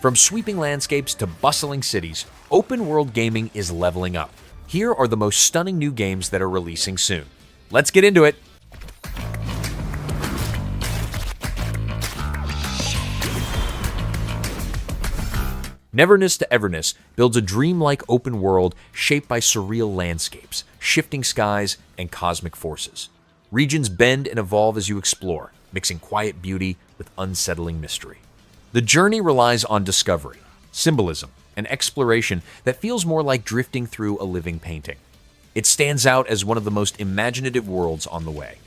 From sweeping landscapes to bustling cities, open-world gaming is leveling up. Here are the most stunning new games that are releasing soon. Let's get into it! Neverness to Everness builds a dreamlike open world shaped by surreal landscapes, shifting skies, and cosmic forces. Regions bend and evolve as you explore, mixing quiet beauty with unsettling mystery. The journey relies on discovery, symbolism, and exploration that feels more like drifting through a living painting. It stands out as one of the most imaginative worlds on the way.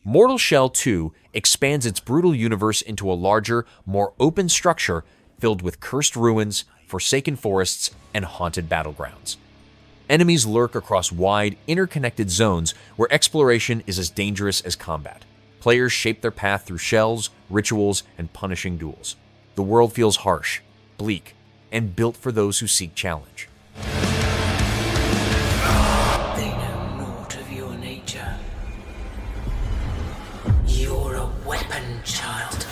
Mortal Shell 2 expands its brutal universe into a larger, more open structure filled with cursed ruins, forsaken forests, and haunted battlegrounds. Enemies lurk across wide, interconnected zones where exploration is as dangerous as combat. Players shape their path through shells, rituals, and punishing duels. The world feels harsh, bleak, and built for those who seek challenge. They know naught of your nature. You're a weapon, child.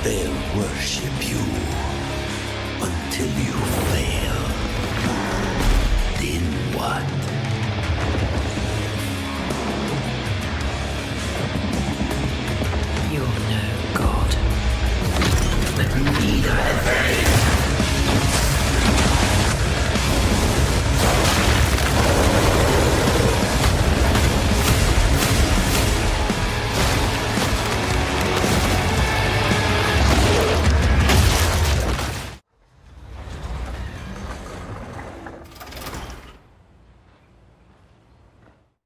They'll worship you until you fail. Then what? You're no god, but neither are they.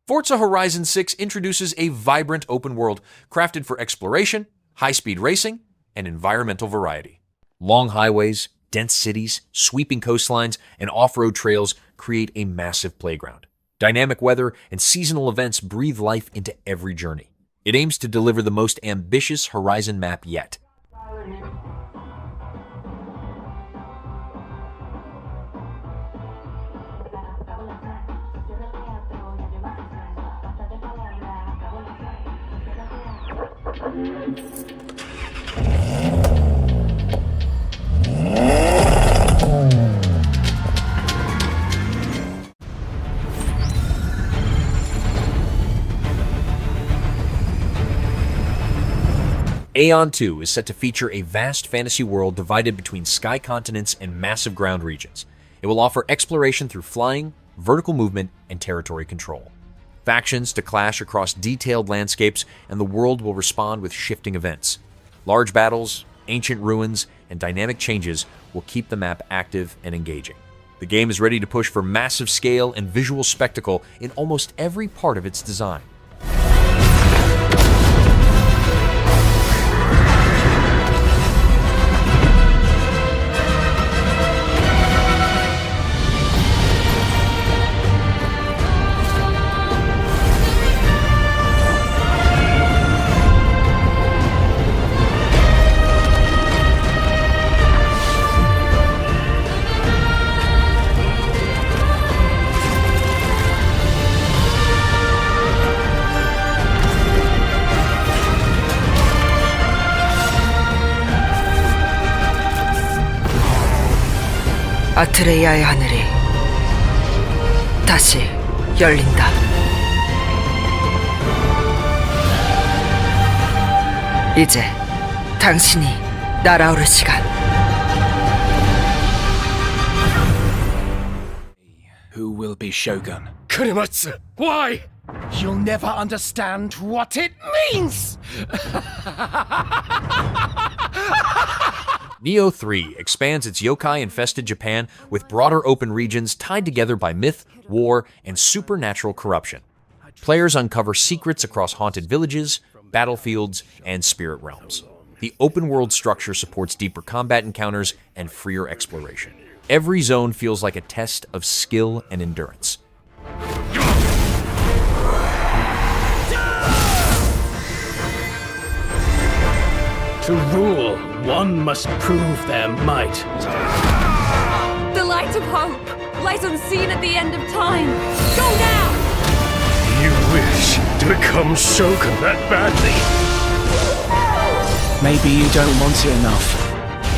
Forza Horizon 6 introduces a vibrant open world crafted for exploration, high-speed racing, and environmental variety. Long highways, dense cities, sweeping coastlines, and off-road trails create a massive playground. Dynamic weather and seasonal events breathe life into every journey. It aims to deliver the most ambitious Horizon map yet. Aion 2 is set to feature a vast fantasy world divided between sky continents and massive ground regions. It will offer exploration through flying, vertical movement, and territory control. Factions to clash across detailed landscapes, and the world will respond with shifting events. Large battles, ancient ruins, and dynamic changes will keep the map active and engaging. The game is ready to push for massive scale and visual spectacle in almost every part of its design. 아트레이아의 하늘이 다시 열린다. 이제 당신이 날아오를 시간. Who will be Shogun? Kurimatsu, why? You'll never understand what it means! Nioh 3 expands its yokai-infested Japan with broader open regions tied together by myth, war, and supernatural corruption. Players uncover secrets across haunted villages, battlefields, and spirit realms. The open-world structure supports deeper combat encounters and freer exploration. Every zone feels like a test of skill and endurance. To rule, one must prove their might. The light of hope lies unseen at the end of time. Go now! You wish to become Shogun that badly? Maybe you don't want it enough.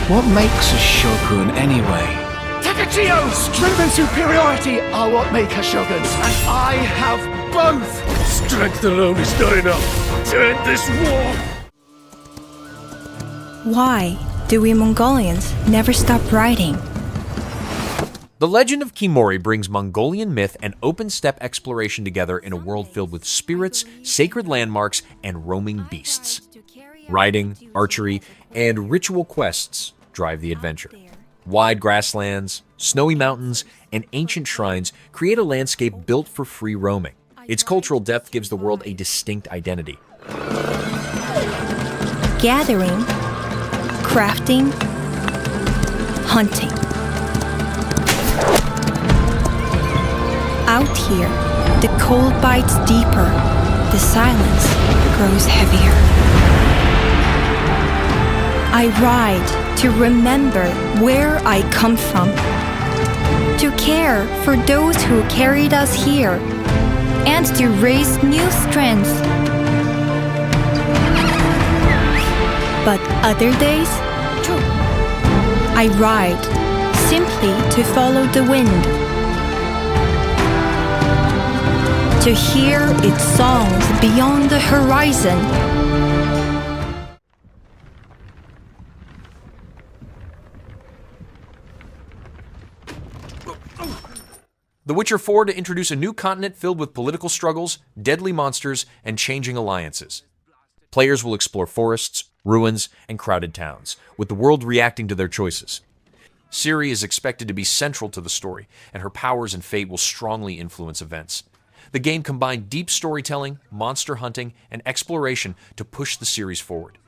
What makes a Shogun anyway? Takachio! Strength and superiority are what make a Shogun, and I have both! Strength alone is not enough to end this war! Why do we Mongolians never stop writing? The Legend of Khiimori brings Mongolian myth and open-steppe exploration together in a world filled with spirits, sacred landmarks, and roaming beasts. Riding, archery, and ritual quests drive the adventure. Wide grasslands, snowy mountains, and ancient shrines create a landscape built for free roaming. Its cultural depth gives the world a distinct identity. Gathering, crafting, hunting. Out here, the cold bites deeper, the silence grows heavier. I ride to remember where I come from, to care for those who carried us here, and to raise new strength. But other days, I ride simply to follow the wind, to hear its songs beyond the horizon. The Witcher 4 to introduce a new continent filled with political struggles, deadly monsters, and changing alliances. Players will explore forests, ruins, and crowded towns, with the world reacting to their choices. Ciri is expected to be central to the story, and her powers and fate will strongly influence events. The game combined deep storytelling, monster hunting, and exploration to push the series forward.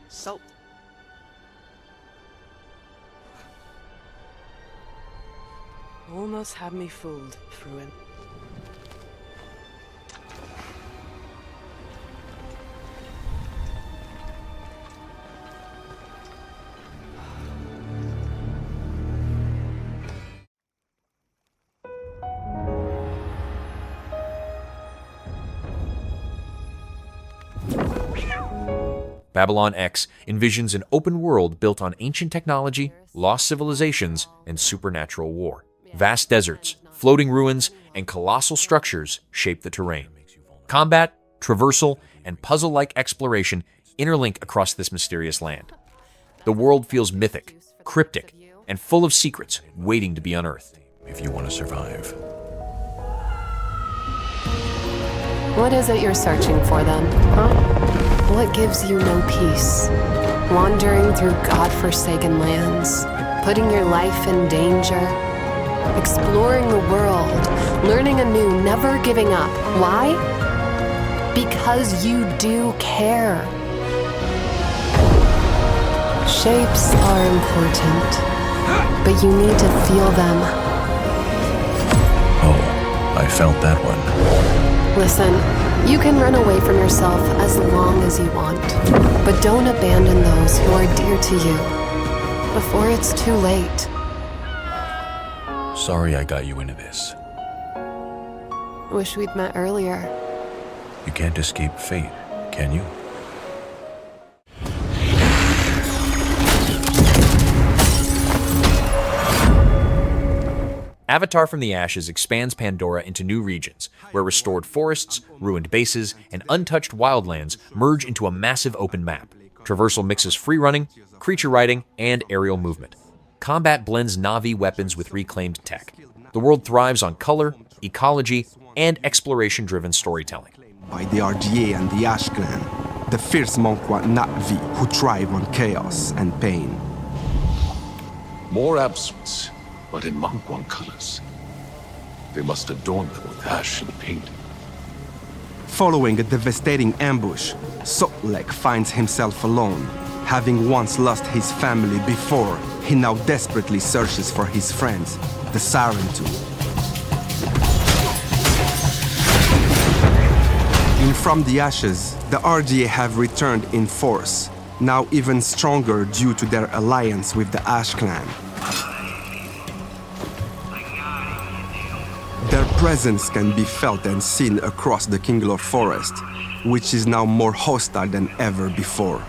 Salt. Almost had me fooled, Fruin. Babylon X envisions an open world built on ancient technology, lost civilizations, and supernatural war. Vast deserts, floating ruins, and colossal structures shape the terrain. Combat, traversal, and puzzle-like exploration interlink across this mysterious land. The world feels mythic, cryptic, and full of secrets waiting to be unearthed. If you want to survive. What is it you're searching for then, huh? What gives you no peace? Wandering through God-forsaken lands, putting your life in danger, exploring the world, learning anew, never giving up. Why? Because you do care. Shapes are important, but you need to feel them. Oh, I felt that one. Listen, you can run away from yourself as long as you want, but don't abandon those who are dear to you before it's too late. Sorry I got you into this. Wish we'd met earlier. You can't escape fate, can you? Avatar from the Ashes expands Pandora into new regions, where restored forests, ruined bases, and untouched wildlands merge into a massive open map. Traversal mixes free running, creature riding, and aerial movement. Combat blends Na'vi weapons with reclaimed tech. The world thrives on color, ecology, and exploration-driven storytelling. By the RGA and the Ash Clan, the fierce Monqua Na'vi who thrive on chaos and pain. More absence, but in Mangwang colors. They must adorn them with ash and paint. Following a devastating ambush, Sotlek finds himself alone. Having once lost his family before, he now desperately searches for his friends, the Sarentu. In From the Ashes, the RGA have returned in force, now even stronger due to their alliance with the Ash Clan. Their presence can be felt and seen across the Kinglor forest, which is now more hostile than ever before.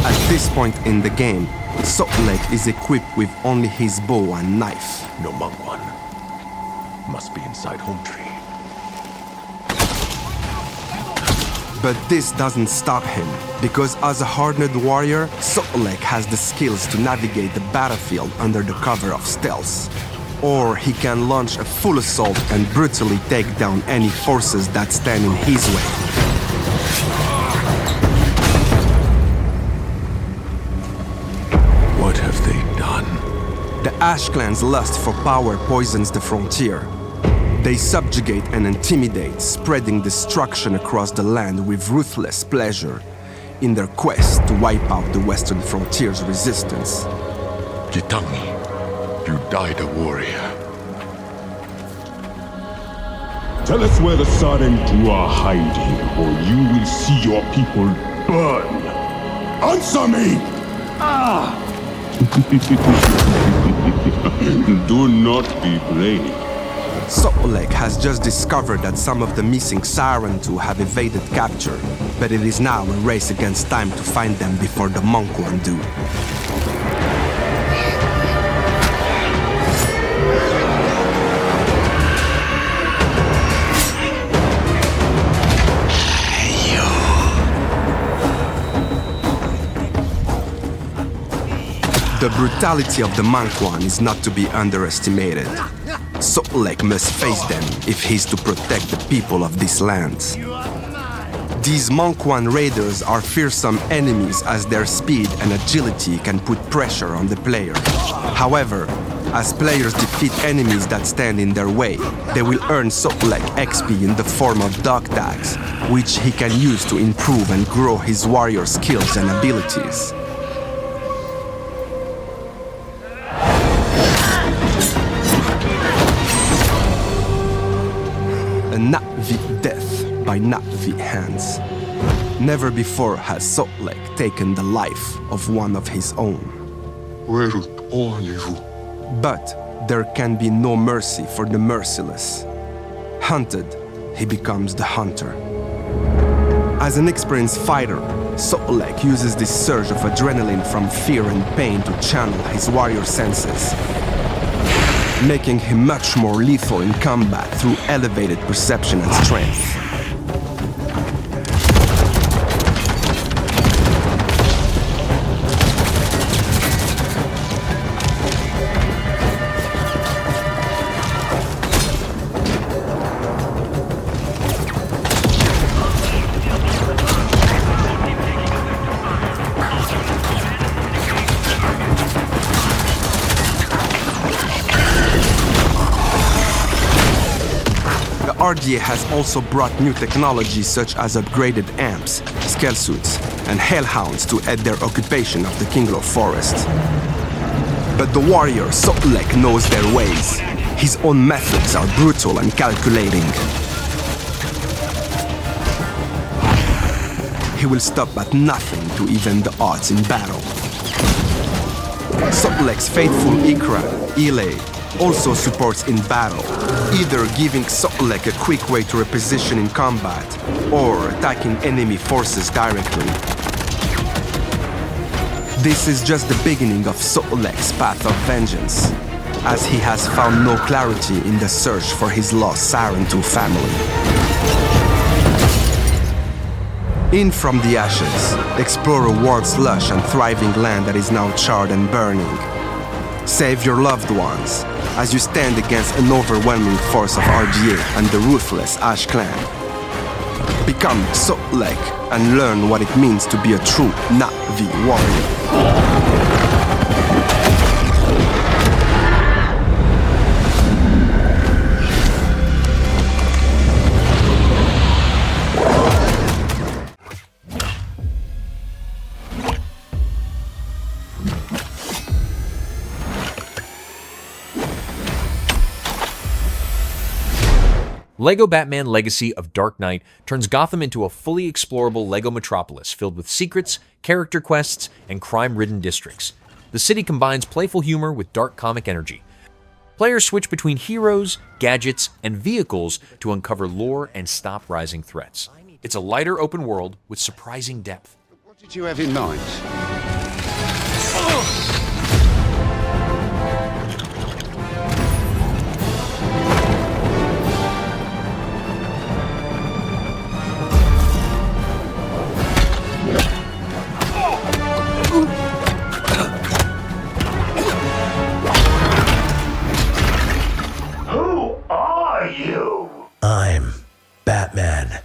At this point in the game, Sotlek is equipped with only his bow and knife. No Mangwan. Must be inside Home Tree. But this doesn't stop him, because as a hardened warrior, Sotlek has the skills to navigate the battlefield under the cover of stealth. Or he can launch a full assault and brutally take down any forces that stand in his way. What have they done? The Ash Clan's lust for power poisons the frontier. They subjugate and intimidate, spreading destruction across the land with ruthless pleasure in their quest to wipe out the western frontier's resistance. Gitangi, you died a warrior. Tell us where the Sarentu are hiding, or you will see your people burn. Answer me! Do not be brave. Sotlek has just discovered that some of the missing Sarentu have evaded capture, but it is now a race against time to find them before the Mangwan do. The brutality of the Mangwan is not to be underestimated. Sotlek must face them if he's to protect the people of these lands. These Mangwan raiders are fearsome enemies as their speed and agility can put pressure on the player. However, as players defeat enemies that stand in their way, they will earn Sotlek XP in the form of dog tags, which he can use to improve and grow his warrior skills and abilities. A Na'vi death by Na'vi hands. Never before has Sotlek taken the life of one of his own. But there can be no mercy for the merciless. Hunted, he becomes the hunter. As an experienced fighter, Sotlek uses this surge of adrenaline from fear and pain to channel his warrior senses, making him much more lethal in combat through elevated perception and strength. RDA has also brought new technologies such as upgraded amps, scale suits, and hellhounds to aid their occupation of the Kinglow Forest. But the warrior Sotlek knows their ways. His own methods are brutal and calculating. He will stop at nothing to even the odds in battle. Sotlek's faithful Ikra, Ile, also supports in battle, either giving Sotlek a quick way to reposition in combat, or attacking enemy forces directly. This is just the beginning of Sotlek's path of vengeance, as he has found no clarity in the search for his lost Sarentu family. In from the ashes, explore a world's lush and thriving land that is now charred and burning. Save your loved ones, as you stand against an overwhelming force of RDA and the ruthless Ash Clan. Become Sotlek and learn what it means to be a true Na'vi warrior. LEGO Batman Legacy of Dark Knight turns Gotham into a fully explorable LEGO metropolis filled with secrets, character quests, and crime-ridden districts. The city combines playful humor with dark comic energy. Players switch between heroes, gadgets, and vehicles to uncover lore and stop rising threats. It's a lighter open world with surprising depth. What did you have in mind? I'm Batman.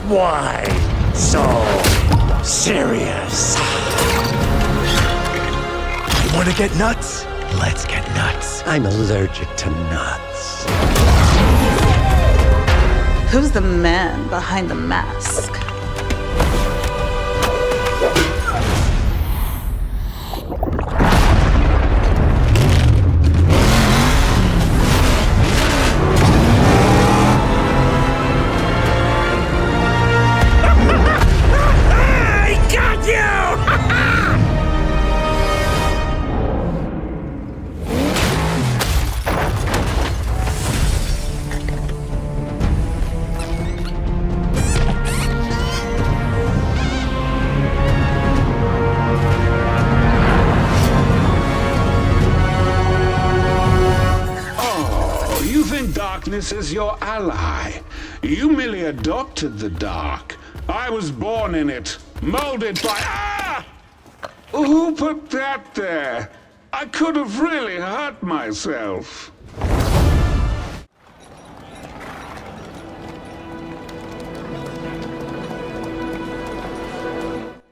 Why so serious? You want to get nuts? Let's get nuts. I'm allergic to nuts. Who's the man behind the mask? Darkness is your ally. You merely adopted the dark. I was born in it, molded by... Ah! Who put that there? I could have really hurt myself.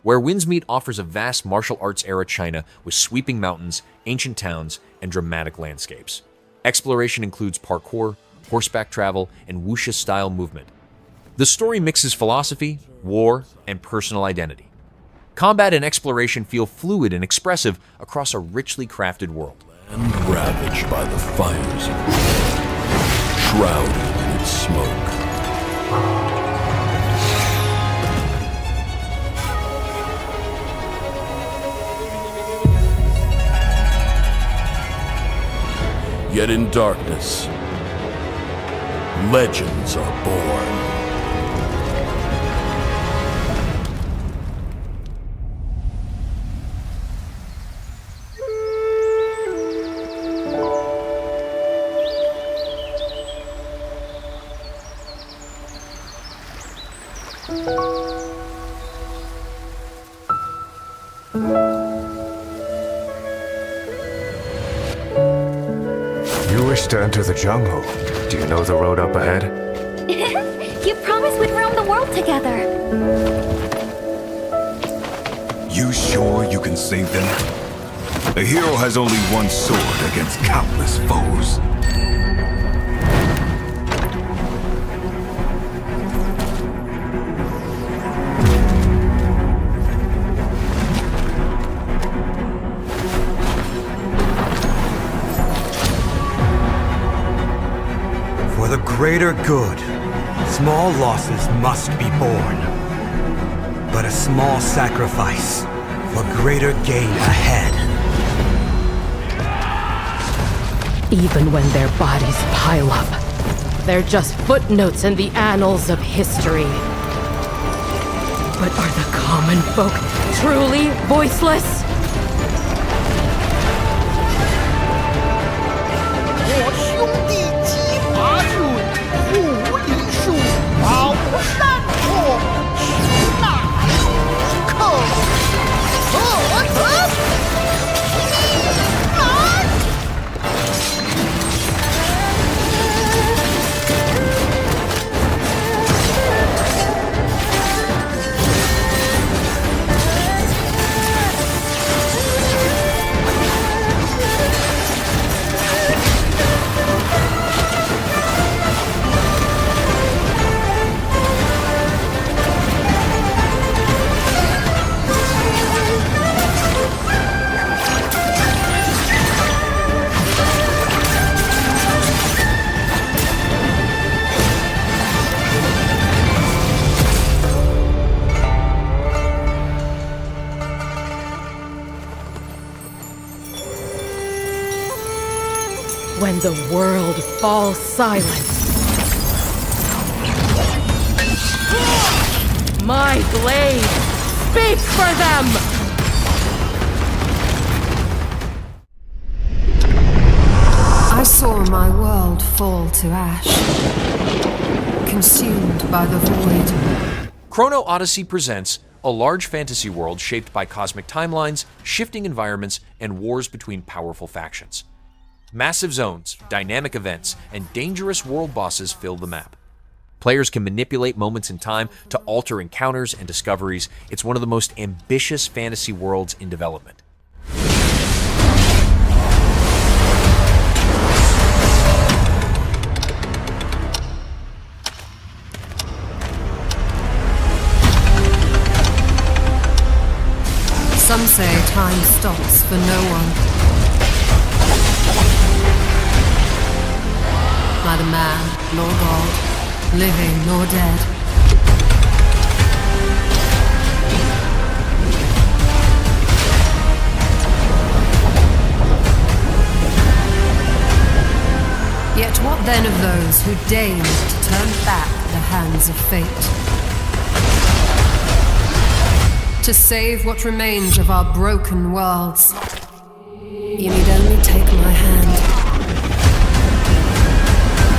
Where Winds Meet offers a vast martial arts era China with sweeping mountains, ancient towns, and dramatic landscapes. Exploration includes parkour, horseback travel, and wuxia-style movement. The story mixes philosophy, war, and personal identity. Combat and exploration feel fluid and expressive across a richly crafted world. Land ravaged by the fires of war, shrouded in its smoke. Yet in darkness, legends are born. You wish to enter the jungle. Do you know the road up ahead? You promised we'd roam the world together. You sure you can save them? A hero has only one sword against countless foes. For the greater good, small losses must be borne. But a small sacrifice for greater gain ahead. Even when their bodies pile up, they're just footnotes in the annals of history. But are the common folk truly voiceless? When the world falls silent, my blade speaks for them! I saw my world fall to ash, consumed by the void. Chrono Odyssey presents a large fantasy world shaped by cosmic timelines, shifting environments, and wars between powerful factions. Massive zones, dynamic events, and dangerous world bosses fill the map. Players can manipulate moments in time to alter encounters and discoveries. It's one of the most ambitious fantasy worlds in development. Some say time stops for no one. Neither man nor God, living nor dead. Yet what then of those who deigned to turn back the hands of fate? To save what remains of our broken worlds, you need only take my hand.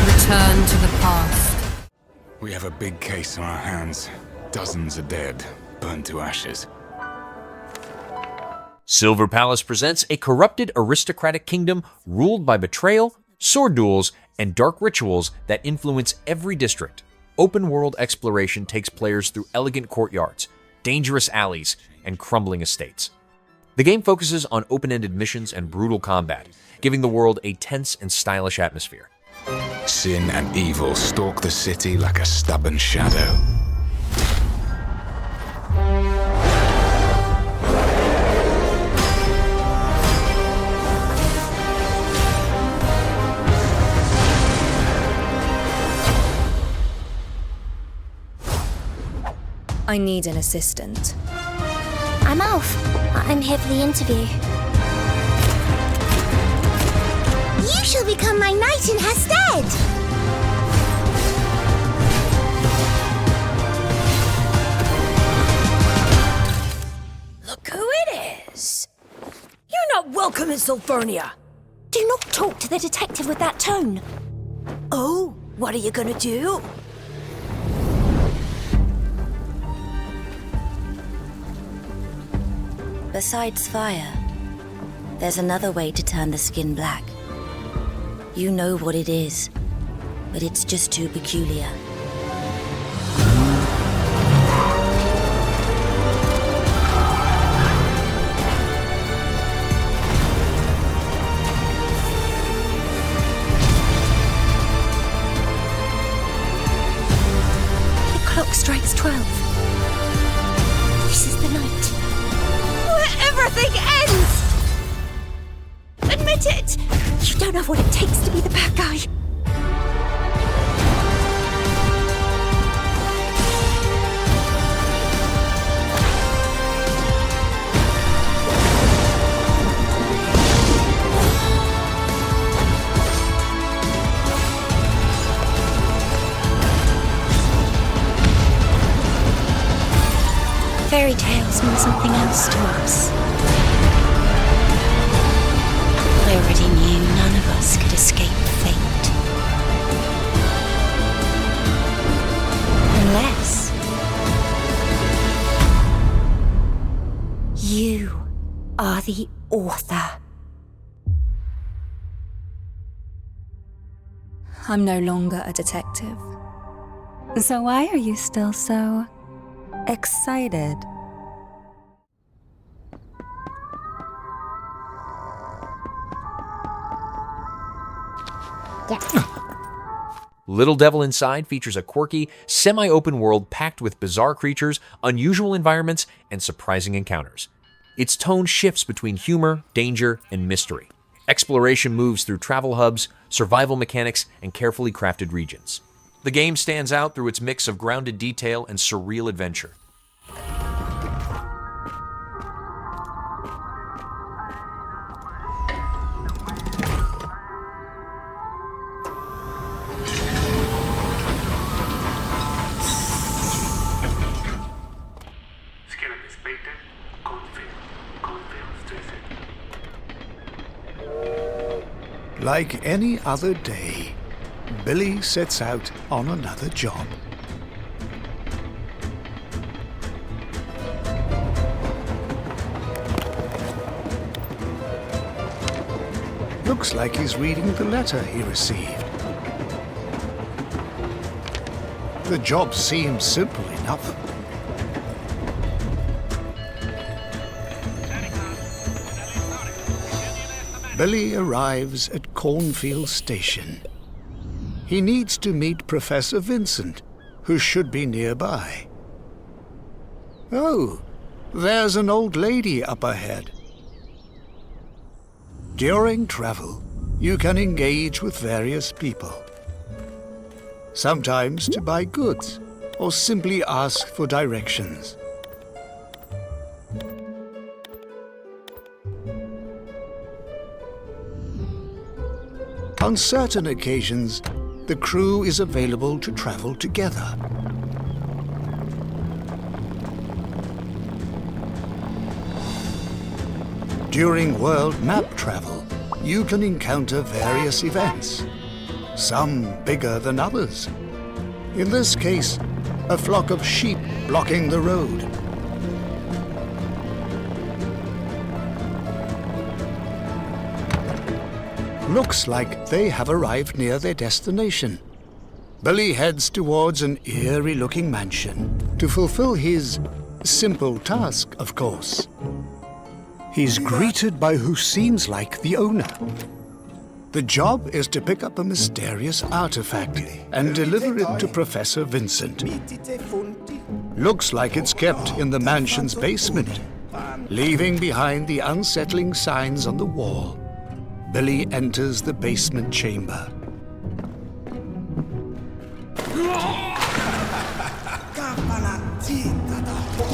Return to the past. We have a big case on our hands. Dozens are dead, burned to ashes. Silver Palace presents a corrupted aristocratic kingdom ruled by betrayal, sword duels, and dark rituals that influence every district. Open world exploration takes players through elegant courtyards, dangerous alleys, and crumbling estates. The game focuses on open-ended missions and brutal combat, giving the world a tense and stylish atmosphere. Sin and evil stalk the city like a stubborn shadow. I need an assistant. I'm Alf. I'm here for the interview. You shall become my knight in her stead. Welcome in Sulfurnia. Do not talk to the detective with that tone. Oh, what are you gonna do? Besides fire, there's another way to turn the skin black. You know what it is, but it's just too peculiar. The clock strikes 12. This is the night where everything ends! Admit it! You don't have what it takes to be the bad guy. Fairy tales mean something else to us. I already knew none of us could escape fate. Unless you are the author. I'm no longer a detective. So why are you still so excited? Little Devil Inside features a quirky, semi-open world packed with bizarre creatures, unusual environments, and surprising encounters. Its tone shifts between humor, danger, and mystery. Exploration moves through travel hubs, survival mechanics, and carefully crafted regions. The game stands out through its mix of grounded detail and surreal adventure. Like any other day, Billy sets out on another job. Looks like he's reading the letter he received. The job seems simple enough. Billy arrives at Cornfield Station. He needs to meet Professor Vincent, who should be nearby. Oh, there's an old lady up ahead. During travel, you can engage with various people. Sometimes to buy goods, or simply ask for directions. On certain occasions, the crew is available to travel together. During world map travel, you can encounter various events, some bigger than others. In this case, a flock of sheep blocking the road. Looks like they have arrived near their destination. Billy heads towards an eerie-looking mansion to fulfill his simple task, of course. He's greeted by who seems like the owner. The job is to pick up a mysterious artifact and deliver it to Professor Vincent. Looks like it's kept in the mansion's basement, leaving behind the unsettling signs on the wall. Billy enters the basement chamber.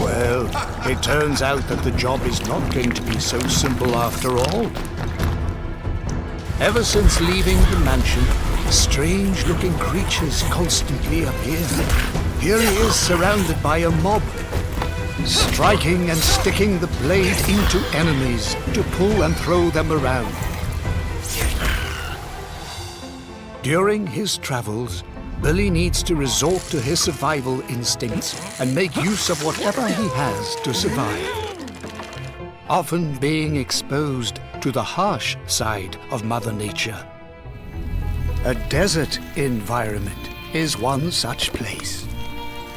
Well, it turns out that the job is not going to be so simple after all. Ever since leaving the mansion, strange-looking creatures constantly appear. Here he is surrounded by a mob. striking and sticking the blade into enemies to pull and throw them around. During his travels, Billy needs to resort to his survival instincts and make use of whatever he has to survive, often being exposed to the harsh side of Mother Nature. A desert environment is one such place.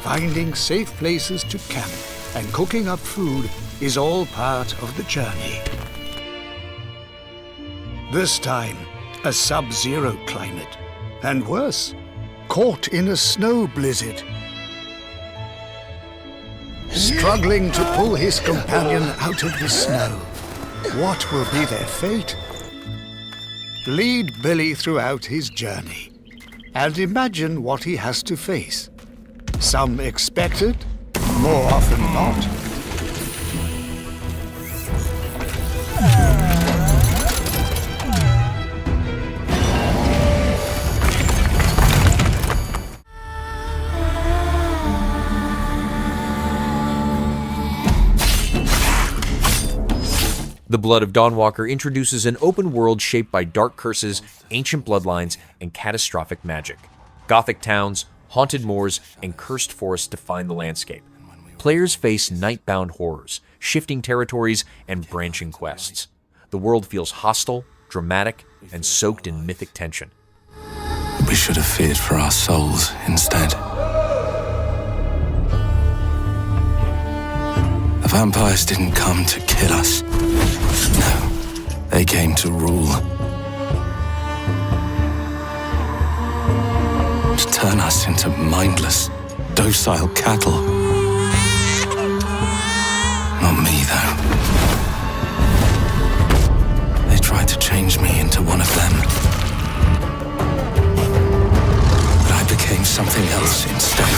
Finding safe places to camp and cooking up food is all part of the journey. This time, a sub-zero climate, and worse, caught in a snow blizzard. Struggling to pull his companion out of the snow. What will be their fate? Lead Billy throughout his journey, and imagine what he has to face. Some expect it, more often not. The Blood of Dawnwalker introduces an open world shaped by dark curses, ancient bloodlines, and catastrophic magic. Gothic towns, haunted moors, and cursed forests define the landscape. Players face night-bound horrors, shifting territories, and branching quests. The world feels hostile, dramatic, and soaked in mythic tension. We should have feared for our souls instead. The vampires didn't come to kill us. No, they came to rule. To turn us into mindless, docile cattle. Not me, though. They tried to change me into one of them. But I became something else instead.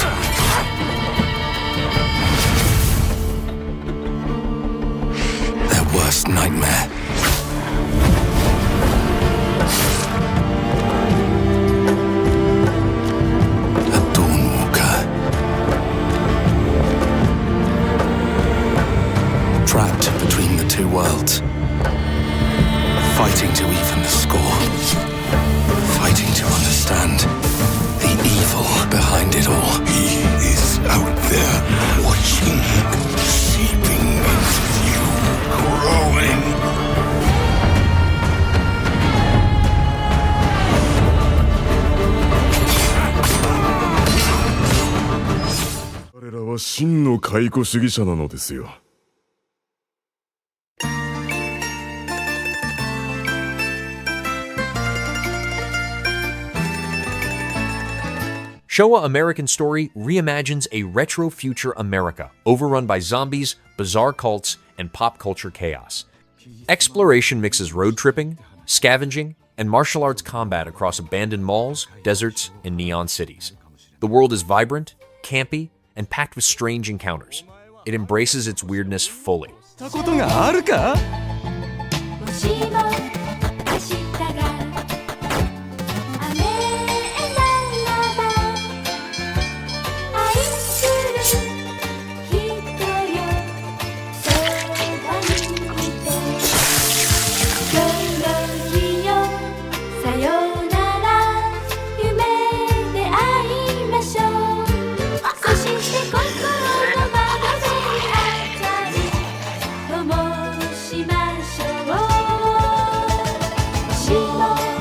Their worst nightmare. A Dawnwalker. Trapped between the two worlds. Fighting to even the score. Fighting to understand the evil behind it all. He is out there watching, seeping into you, growing. Showa American Story reimagines a retro future America, overrun by zombies, bizarre cults, and pop culture chaos. Exploration mixes road tripping, scavenging, and martial arts combat across abandoned malls, deserts, and neon cities. The world is vibrant, campy, and packed with strange encounters. It embraces its weirdness fully.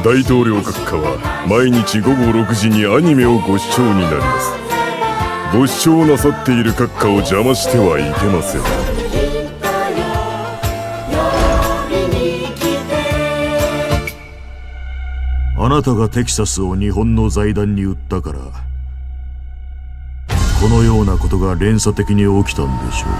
大統領閣下は毎日午後6時にアニメをご視聴になります。ご視聴なさっている閣下を邪魔してはいけません。あなたがテキサスを日本の財団に売ったから、このようなことが連鎖的に起きたんでしょう。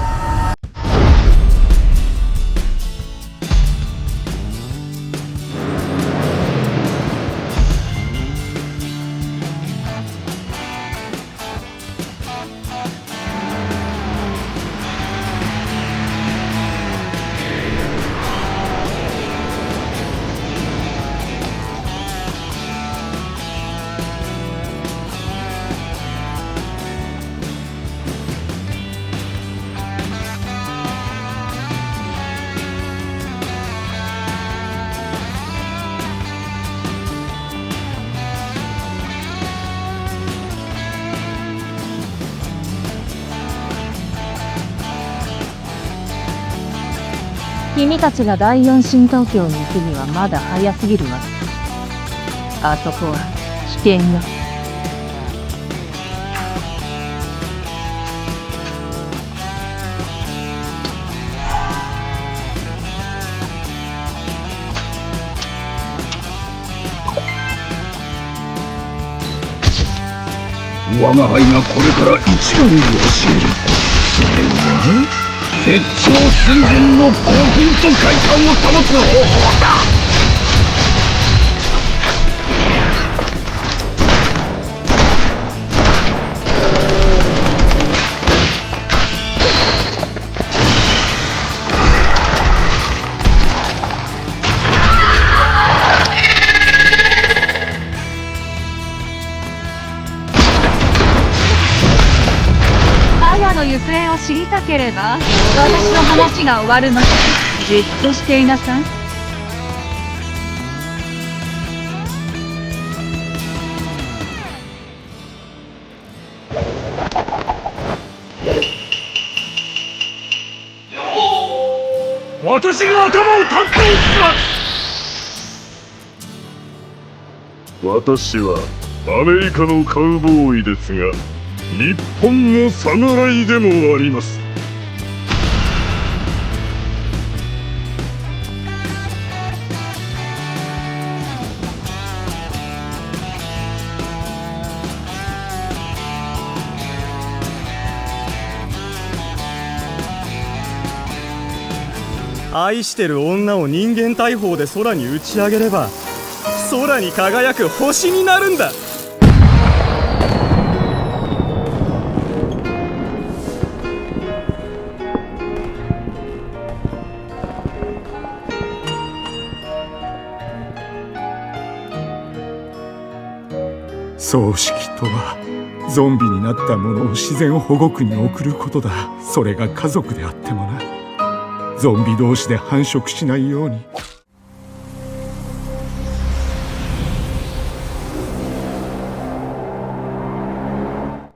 君たちが第四新東京に行くにはまだ早すぎるわ。あそこは危険よ。我が輩がこれから一番に教える。それは絶頂寸前の興奮と快感を保つ方法だ。行方を知りたければ、私の話が終わるまでじっとしていなさい。私が頭を担当します。私はアメリカのカウボーイですが、日本の侍でもあります。愛してる女を人間大砲で空に打ち上げれば、空に輝く星になるんだ。葬式とはゾンビになった者を自然保護区に送ることだ。それが家族であってもな。ゾンビ同士で繁殖しないように。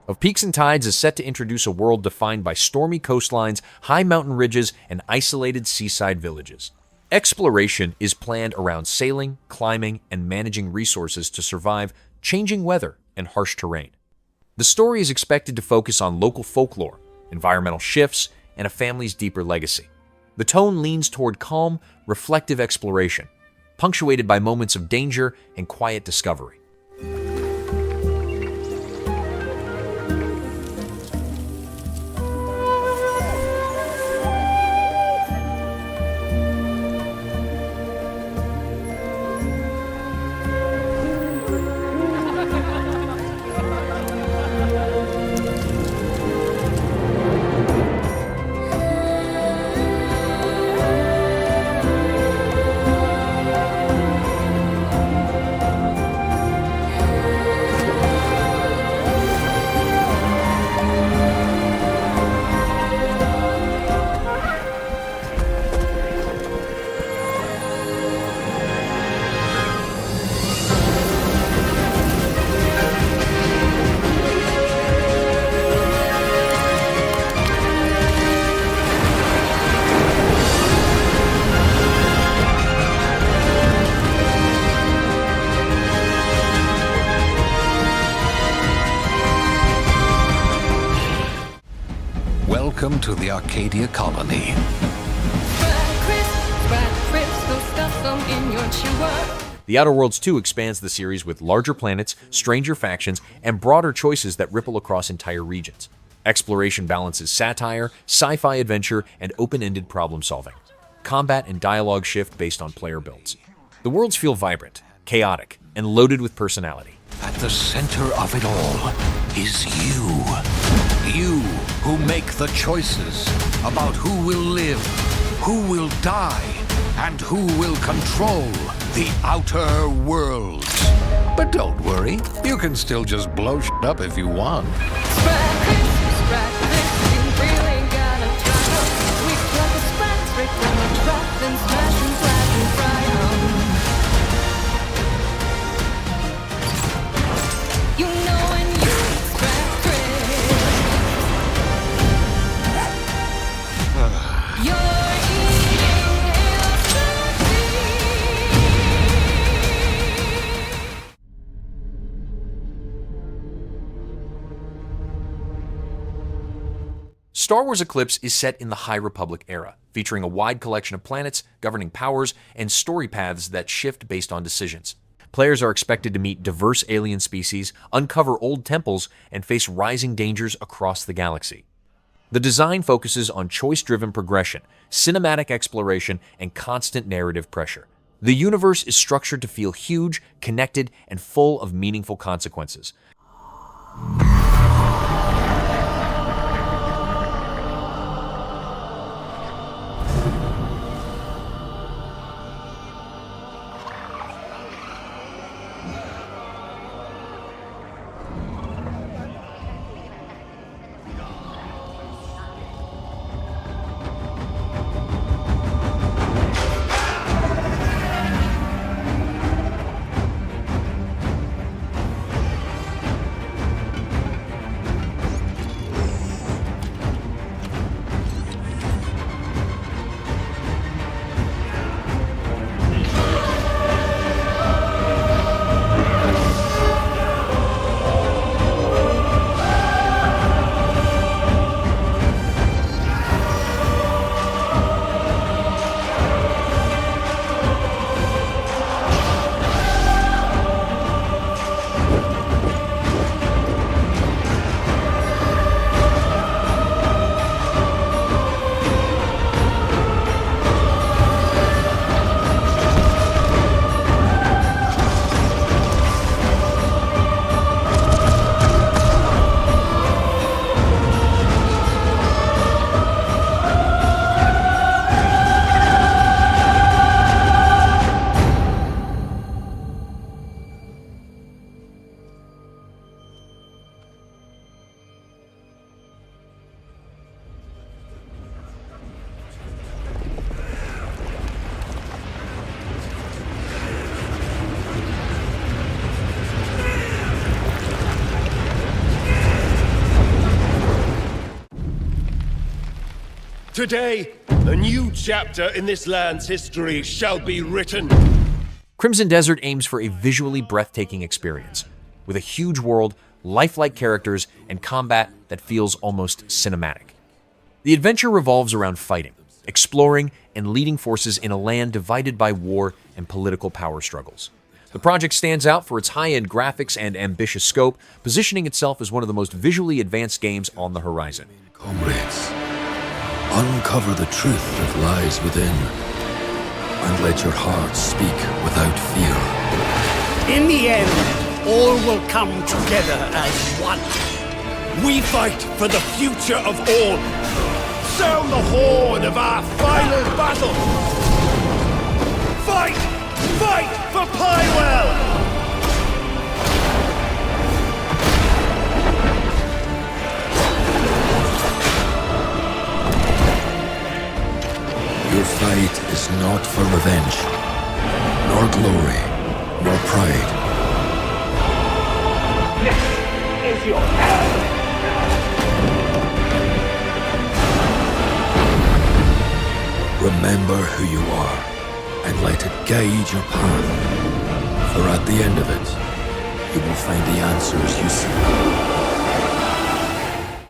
Of Peaks and Tides is set to introduce a world defined by stormy coastlines, high mountain ridges, and isolated seaside villages. Exploration is planned around sailing, climbing, and managing resources to survive changing weather and harsh terrain. The story is expected to focus on local folklore, environmental shifts, and a family's deeper legacy. The tone leans toward calm, reflective exploration, punctuated by moments of danger and quiet discovery. Welcome to the Arcadia colony. The Outer Worlds 2 expands the series with larger planets, stranger factions, and broader choices that ripple across entire regions. Exploration balances satire, sci-fi adventure, and open-ended problem-solving. Combat and dialogue shift based on player builds. The worlds feel vibrant, chaotic, and loaded with personality. At the center of it all is you. You who make the choices about who will live, who will die, and who will control the Outer Worlds. But don't worry, you can still just blow shit up if you want. Star Wars Eclipse is set in the High Republic era, featuring a wide collection of planets, governing powers, and story paths that shift based on decisions. Players are expected to meet diverse alien species, uncover old temples, and face rising dangers across the galaxy. The design focuses on choice-driven progression, cinematic exploration, and constant narrative pressure. The universe is structured to feel huge, connected, and full of meaningful consequences. Today, a new chapter in this land's history shall be written. Crimson Desert aims for a visually breathtaking experience, with a huge world, lifelike characters, and combat that feels almost cinematic. The adventure revolves around fighting, exploring, and leading forces in a land divided by war and political power struggles. The project stands out for its high-end graphics and ambitious scope, positioning itself as one of the most visually advanced games on the horizon. Comrades, uncover the truth that lies within, and let your hearts speak without fear. In the end, all will come together as one. We fight for the future of all. Sound the horn of our final battle. Fight! Fight for Pywell! Your fight is not for revenge, nor glory, nor pride. This is your hell! Remember who you are, and let it guide your path. For at the end of it, you will find the answers you seek.